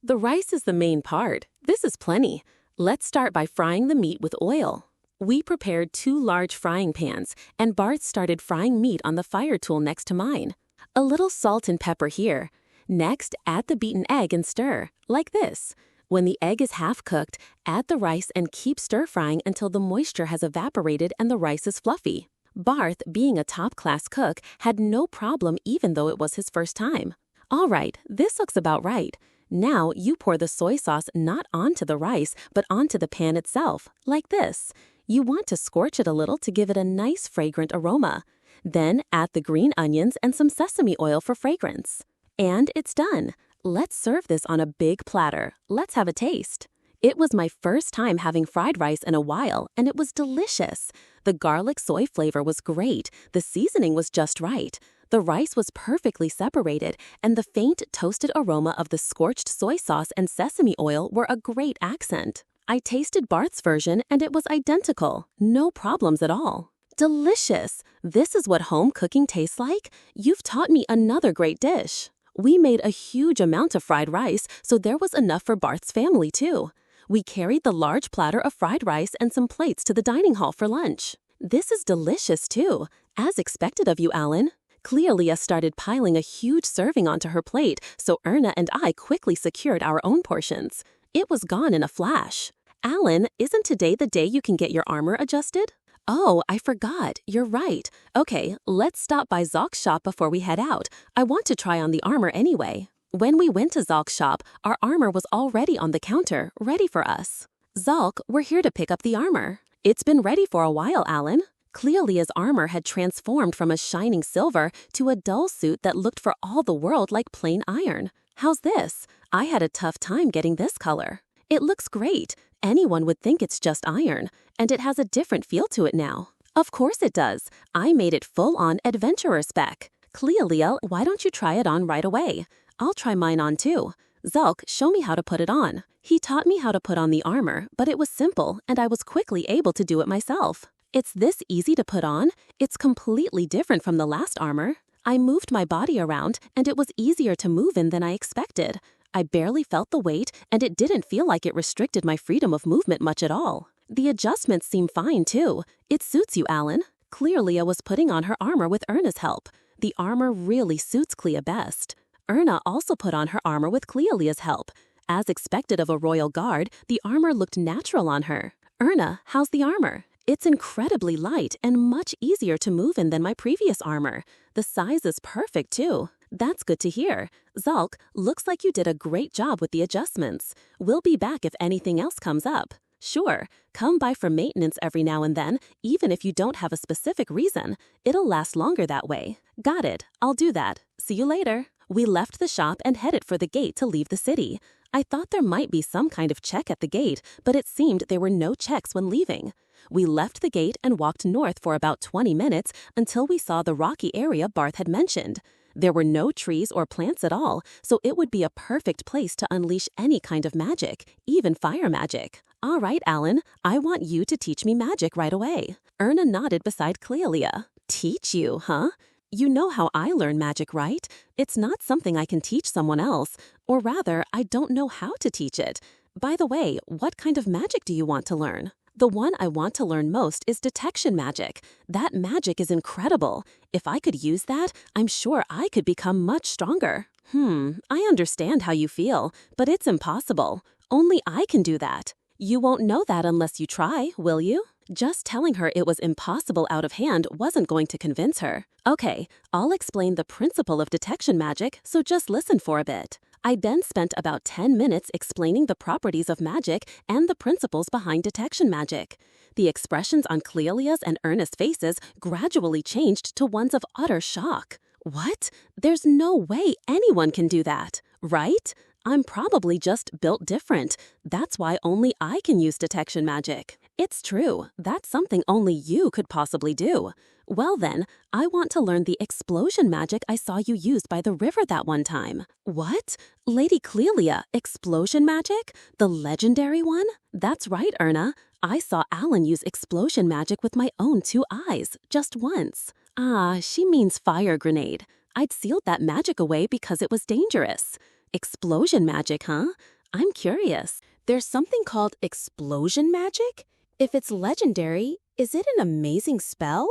The rice is the main part. This is plenty. Let's start by frying the meat with oil. We prepared 2 large frying pans, and Barth started frying meat on the fire tool next to mine. A little salt and pepper here. Next, add the beaten egg and stir, like this. When the egg is half cooked, add the rice and keep stir-frying until the moisture has evaporated and the rice is fluffy. Barth, being a top-class cook, had no problem even though it was his first time. All right, this looks about right. Now you pour the soy sauce not onto the rice, but onto the pan itself, like this. You want to scorch it a little to give it a nice fragrant aroma. Then add the green onions and some sesame oil for fragrance. And it's done. Let's serve this on a big platter. Let's have a taste. It was my first time having fried rice in a while, and it was delicious. The garlic soy flavor was great. The seasoning was just right. The rice was perfectly separated, and the faint toasted aroma of the scorched soy sauce and sesame oil were a great accent. I tasted Barth's version, and it was identical. No problems at all. Delicious! This is what home cooking tastes like? You've taught me another great dish. We made a huge amount of fried rice, so there was enough for Barth's family too. We carried the large platter of fried rice and some plates to the dining hall for lunch. This is delicious too, as expected of you, Alan. Clelia started piling a huge serving onto her plate, so Erna and I quickly secured our own portions. It was gone in a flash. Alan, isn't today the day you can get your armor adjusted? Oh, I forgot. You're right. Okay, let's stop by Zalk's shop before we head out. I want to try on the armor anyway. When we went to Zalk's shop, our armor was already on the counter, ready for us. Zalk, we're here to pick up the armor. It's been ready for a while, Alan. Clelia's armor had transformed from a shining silver to a dull suit that looked for all the world like plain iron. How's this? I had a tough time getting this color. It looks great. Anyone would think it's just iron, and it has a different feel to it now. Of course it does. I made it full-on adventurer spec. Clelia, why don't you try it on right away? I'll try mine on too. Zalk, show me how to put it on. He taught me how to put on the armor, but it was simple, and I was quickly able to do it myself. It's this easy to put on. It's completely different from the last armor. I moved my body around, and it was easier to move in than I expected. I barely felt the weight, and it didn't feel like it restricted my freedom of movement much at all. The adjustments seem fine too. It suits you, Alan. Clelia was putting on her armor with Erna's help. The armor really suits Clea best. Erna also put on her armor with Clelia's help. As expected of a royal guard, the armor looked natural on her. Erna, how's the armor? It's incredibly light and much easier to move in than my previous armor. The size is perfect too. That's good to hear. Zalk, looks like you did a great job with the adjustments. We'll be back if anything else comes up. Sure, come by for maintenance every now and then, even if you don't have a specific reason. It'll last longer that way. Got it, I'll do that. See you later. We left the shop and headed for the gate to leave the city. I thought there might be some kind of check at the gate, but it seemed there were no checks when leaving. We left the gate and walked north for about 20 minutes until we saw the rocky area Barth had mentioned. There were no trees or plants at all, so it would be a perfect place to unleash any kind of magic, even fire magic. All right, Alan, I want you to teach me magic right away. Erna nodded beside Clelia. Teach you, huh? You know how I learn magic, right? It's not something I can teach someone else, or rather, I don't know how to teach it. By the way, what kind of magic do you want to learn? The one I want to learn most is detection magic. That magic is incredible. If I could use that, I'm sure I could become much stronger. I understand how you feel, but it's impossible. Only I can do that. You won't know that unless you try, will you? Just telling her it was impossible out of hand wasn't going to convince her. Okay, I'll explain the principle of detection magic, so just listen for a bit. I then spent about 10 minutes explaining the properties of magic and the principles behind detection magic. The expressions on Clelia's and Erna's faces gradually changed to ones of utter shock. What? There's no way anyone can do that, right? I'm probably just built different. That's why only I can use detection magic. It's true. That's something only you could possibly do. Well then, I want to learn the explosion magic I saw you use by the river that one time. What? Lady Clelia, explosion magic? The legendary one? That's right, Erna. I saw Alan use explosion magic with my own 2 eyes, just once. Ah, she means fire grenade. I'd sealed that magic away because it was dangerous. Explosion magic, huh? I'm curious. There's something called explosion magic? If it's legendary, is it an amazing spell?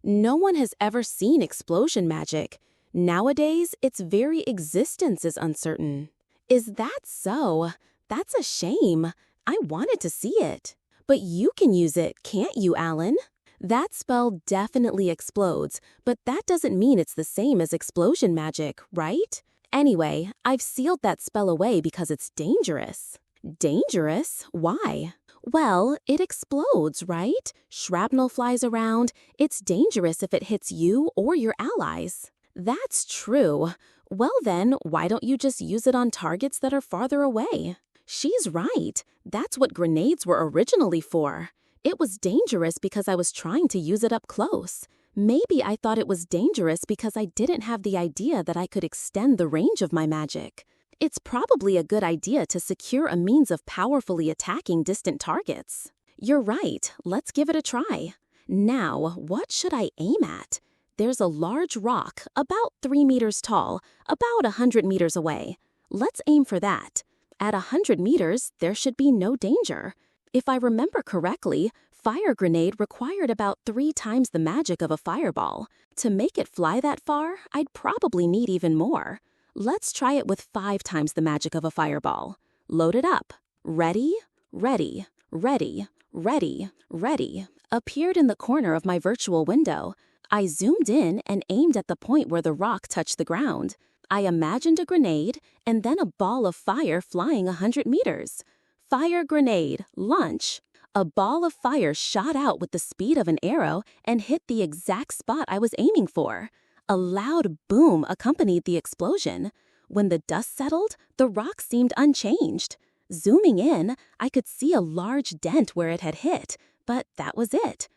No one has ever seen explosion magic. Nowadays, its very existence is uncertain. Is that so? That's a shame. I wanted to see it. But you can use it, can't you, Alan? That spell definitely explodes, but that doesn't mean it's the same as explosion magic, right? Anyway, I've sealed that spell away because it's dangerous. Dangerous? Why? Well, it explodes, right? Shrapnel flies around. It's dangerous if it hits you or your allies. That's true. Well then, why don't you just use it on targets that are farther away? She's right. That's what grenades were originally for. It was dangerous because I was trying to use it up close. Maybe I thought it was dangerous because I didn't have the idea that I could extend the range of my magic. It's probably a good idea to secure a means of powerfully attacking distant targets. You're right, let's give it a try. Now, what should I aim at? There's a large rock, about 3 meters tall, about 100 meters away. Let's aim for that. At 100 meters, there should be no danger. If I remember correctly, fire grenade required about 3 times the magic of a fireball. To make it fly that far, I'd probably need even more. Let's try it with 5 times the magic of a fireball. Load it up. Ready, ready, ready, ready, ready. Appeared in the corner of my virtual window. I zoomed in and aimed at the point where the rock touched the ground. I imagined a grenade and then a ball of fire flying 100 meters. Fire grenade, launch. A ball of fire shot out with the speed of an arrow and hit the exact spot I was aiming for. A loud boom accompanied the explosion. When the dust settled, the rock seemed unchanged. Zooming in, I could see a large dent where it had hit, but that was it.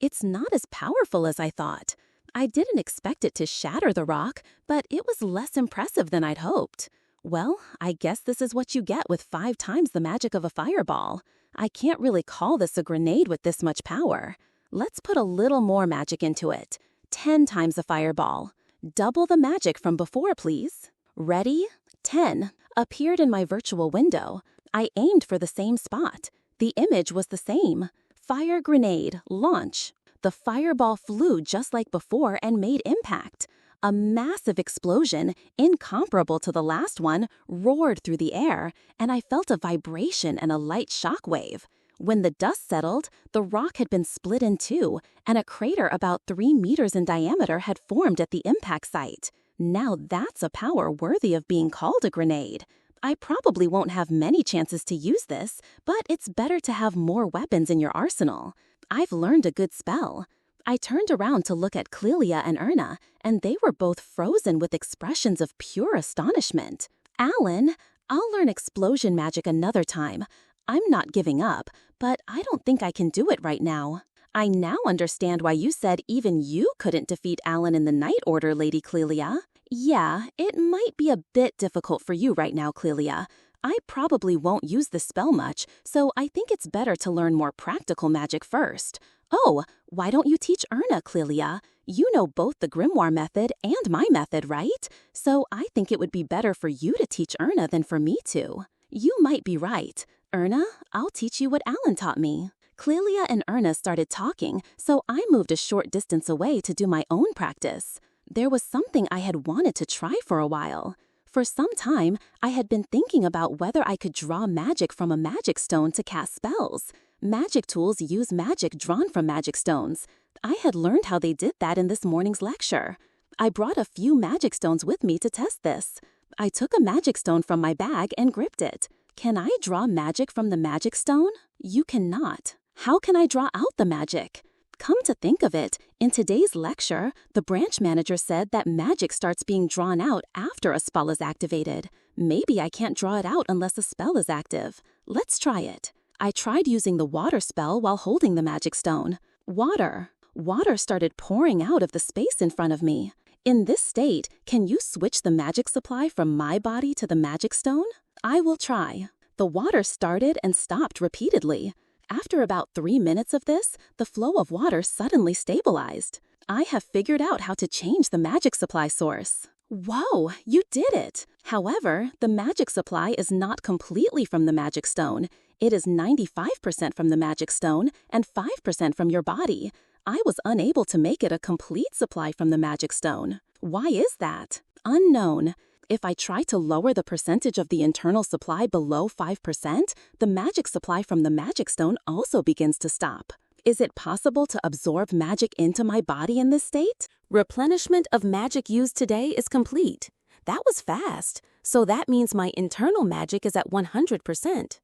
It's not as powerful as I thought. I didn't expect it to shatter the rock, but it was less impressive than I'd hoped. Well, I guess this is what you get with 5 times the magic of a fireball. I can't really call this a grenade with this much power. Let's put a little more magic into it. 10 times a fireball. Double the magic from before, please. Ready? 10. Appeared in my virtual window. I aimed for the same spot. The image was the same. Fire grenade, launch. The fireball flew just like before and made impact. A massive explosion, incomparable to the last one, roared through the air, and I felt a vibration and a light shock wave. When the dust settled, the rock had been split in two, and a crater about 3 meters in diameter had formed at the impact site. Now that's a power worthy of being called a grenade. I probably won't have many chances to use this, but it's better to have more weapons in your arsenal. I've learned a good spell. I turned around to look at Clelia and Erna, and they were both frozen with expressions of pure astonishment. Alan, I'll learn explosion magic another time. I'm not giving up, but I don't think I can do it right now. I now understand why you said even you couldn't defeat Alan in the Night Order, Lady Clelia. Yeah, it might be a bit difficult for you right now, Clelia. I probably won't use the spell much, so I think it's better to learn more practical magic first. Oh, why don't you teach Erna, Clelia? You know both the grimoire method and my method, right? So I think it would be better for you to teach Erna than for me to. You might be right. Erna, I'll teach you what Alan taught me. Clelia and Erna started talking, so I moved a short distance away to do my own practice. There was something I had wanted to try for a while. For some time, I had been thinking about whether I could draw magic from a magic stone to cast spells. Magic tools use magic drawn from magic stones. I had learned how they did that in this morning's lecture. I brought a few magic stones with me to test this. I took a magic stone from my bag and gripped it. Can I draw magic from the magic stone? You cannot. How can I draw out the magic? Come to think of it, in today's lecture, the branch manager said that magic starts being drawn out after a spell is activated. Maybe I can't draw it out unless a spell is active. Let's try it. I tried using the water spell while holding the magic stone. Water. Water started pouring out of the space in front of me. In this state, can you switch the magic supply from my body to the magic stone? I will try. The water started and stopped repeatedly. After about 3 minutes of this, the flow of water suddenly stabilized. I have figured out how to change the magic supply source. Whoa, you did it! However, the magic supply is not completely from the magic stone. It is 95% from the magic stone and 5% from your body. I was unable to make it a complete supply from the magic stone. Why is that? Unknown. If I try to lower the percentage of the internal supply below 5%, the magic supply from the magic stone also begins to stop. Is it possible to absorb magic into my body in this state? Replenishment of magic used today is complete. That was fast, so that means my internal magic is at 100%.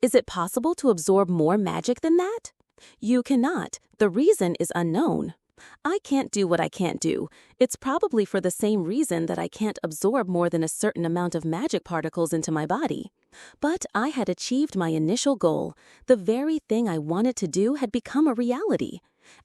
Is it possible to absorb more magic than that? You cannot. The reason is unknown. I can't do what I can't do. It's probably for the same reason that I can't absorb more than a certain amount of magic particles into my body. But I had achieved my initial goal. The very thing I wanted to do had become a reality.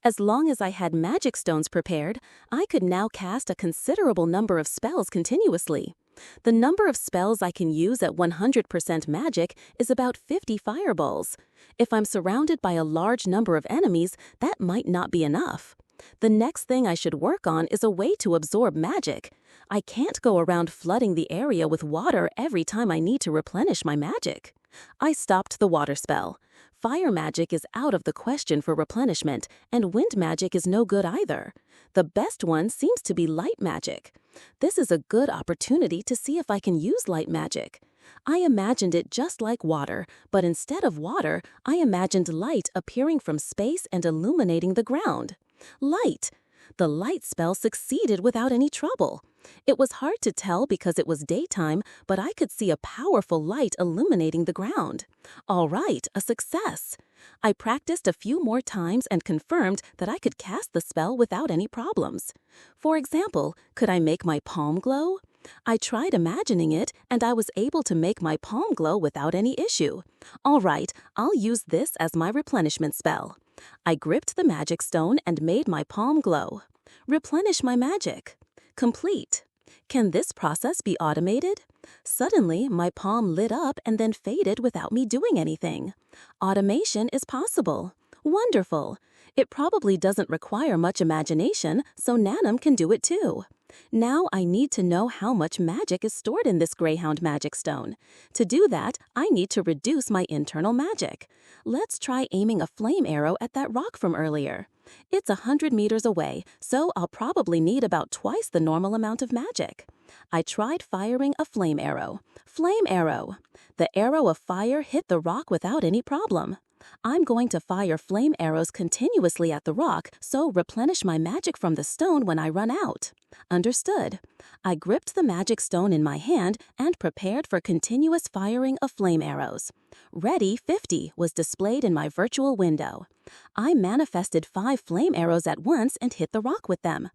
As long as I had magic stones prepared, I could now cast a considerable number of spells continuously. The number of spells I can use at 100% magic is about 50 fireballs. If I'm surrounded by a large number of enemies, that might not be enough. The next thing I should work on is a way to absorb magic. I can't go around flooding the area with water every time I need to replenish my magic. I stopped the water spell. Fire magic is out of the question for replenishment, and wind magic is no good either. The best one seems to be light magic. This is a good opportunity to see if I can use light magic. I imagined it just like water, but instead of water, I imagined light appearing from space and illuminating the ground. Light! The light spell succeeded without any trouble. It was hard to tell because it was daytime, but I could see a powerful light illuminating the ground. All right, a success. I practiced a few more times and confirmed that I could cast the spell without any problems. For example, could I make my palm glow? I tried imagining it, and I was able to make my palm glow without any issue. All right, I'll use this as my replenishment spell. I gripped the magic stone and made my palm glow. Replenish my magic. Complete. Can this process be automated? Suddenly, my palm lit up and then faded without me doing anything. Automation is possible. Wonderful. It probably doesn't require much imagination, so Nanom can do it too. Now I need to know how much magic is stored in this Greyhound magic stone. To do that, I need to reduce my internal magic. Let's try aiming a flame arrow at that rock from earlier. It's 100 meters away, so I'll probably need about twice the normal amount of magic. I tried firing a flame arrow. Flame arrow! The arrow of fire hit the rock without any problem. I'm going to fire flame arrows continuously at the rock, so replenish my magic from the stone when I run out. Understood. I gripped the magic stone in my hand and prepared for continuous firing of flame arrows. Ready 50 was displayed in my virtual window. I manifested 5 flame arrows at once and hit the rock with them.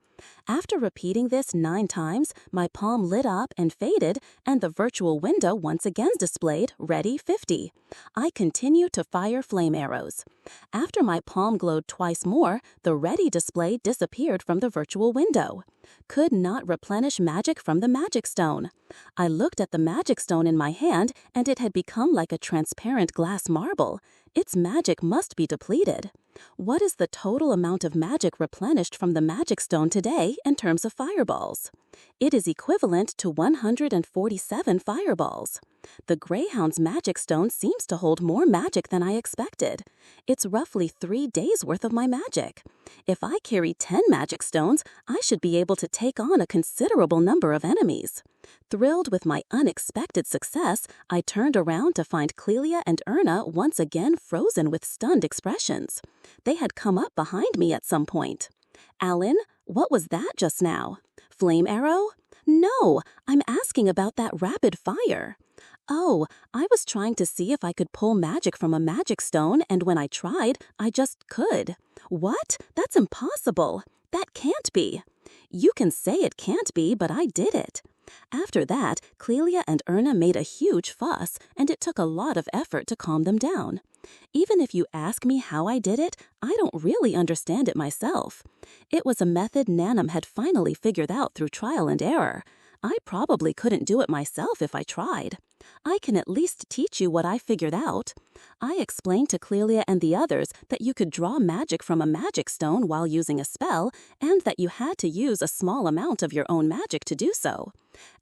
After repeating this 9 times, my palm lit up and faded, and the virtual window once again displayed Ready 50. I continued to fire flame arrows. After my palm glowed twice more, the Ready display disappeared from the virtual window. Could not replenish magic from the magic stone. I looked at the magic stone in my hand, and it had become like a transparent glass marble. Its magic must be depleted. What is the total amount of magic replenished from the magic stone today in terms of fireballs? It is equivalent to 147 fireballs. The Greyhound's magic stone seems to hold more magic than I expected. It's roughly 3 days worth of my magic. If I carry 10 magic stones, I should be able to take on a considerable number of enemies. Thrilled with my unexpected success, I turned around to find Clelia and Erna once again frozen with stunned expressions. They had come up behind me at some point. Alan, what was that just now? Flame arrow? No, I'm asking about that rapid fire. Oh, I was trying to see if I could pull magic from a magic stone, and when I tried, I just could. What? That's impossible. That can't be. You can say it can't be, but I did it. After that, Clelia and Erna made a huge fuss, and it took a lot of effort to calm them down. Even if you ask me how I did it, I don't really understand it myself. It was a method Nanom had finally figured out through trial and error. I probably couldn't do it myself if I tried. I can at least teach you what I figured out. I explained to Clelia and the others that you could draw magic from a magic stone while using a spell, and that you had to use a small amount of your own magic to do so.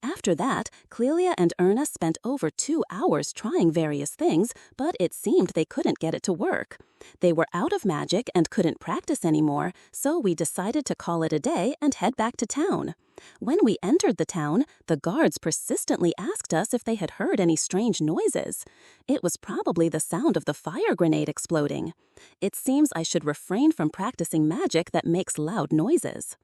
After that, Clelia and Erna spent over 2 hours trying various things, but it seemed they couldn't get it to work. They were out of magic and couldn't practice anymore, so we decided to call it a day and head back to town. When we entered the town, the guards persistently asked us if they had heard any strange noises. It was probably the sound of the fire grenade exploding. It seems I should refrain from practicing magic that makes loud noises.